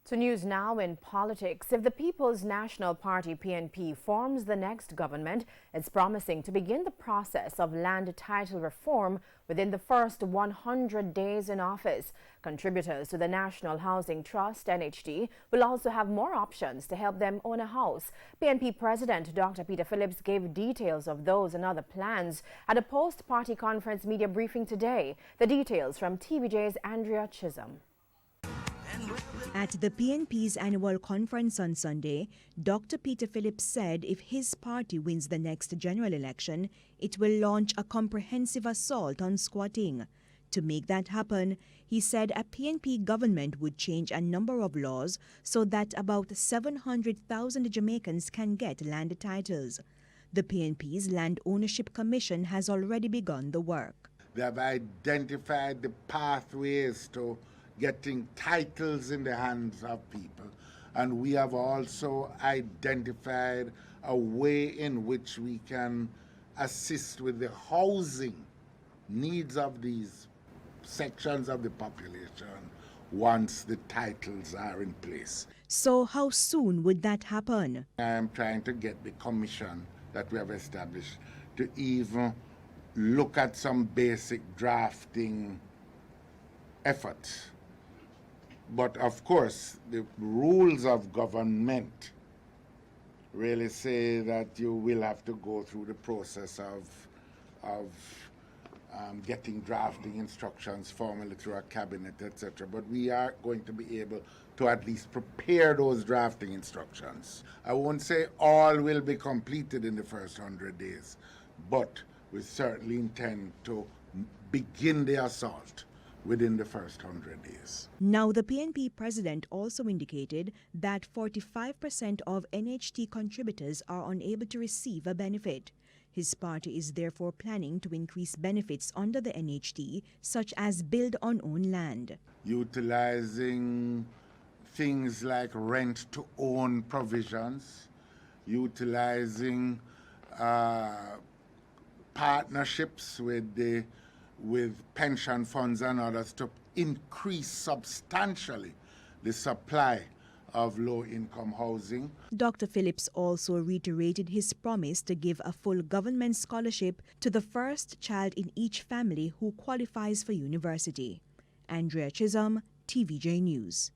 To news now in politics. If the People's National Party PNP forms the next government, it's promising to begin the process of land title reform within the first 100 days in office. Contributors to the National Housing Trust, NHT, will also have more options to help them own a house. PNP President Dr. Peter Phillips gave details of those and other plans at a post-party conference media briefing today. The details from TVJ's Andrea Chisholm. At the PNP's annual conference on Sunday, Dr. Peter Phillips said if his party wins the next general election, it will launch a comprehensive assault on squatting. To make that happen, he said a PNP government would change a number of laws so that about 700,000 Jamaicans can get land titles. The PNP's Land Ownership Commission has already begun the work. They have identified the pathways to getting titles in the hands of people. And we have also identified a way in which we can assist with the housing needs of these sections of the population once the titles are in place. So how soon would that happen? I am trying to get the commission that we have established to even look at some basic drafting efforts. But of course, the rules of government really say that you will have to go through the process of getting drafting instructions formally through a cabinet, etc. But we are going to be able to at least prepare those drafting instructions. I won't say all will be completed in the first 100 days, but we certainly intend to begin the assault within the first 100 days. Now, the PNP president also indicated that 45% of NHT contributors are unable to receive a benefit. His party is therefore planning to increase benefits under the NHT, such as build on own land. Utilizing things like rent-to-own provisions, utilizing partnerships with pension funds and others to increase substantially the supply of low-income housing. Dr. Phillips also reiterated his promise to give a full government scholarship to the first child in each family who qualifies for university. Andrea Chisholm, TVJ News.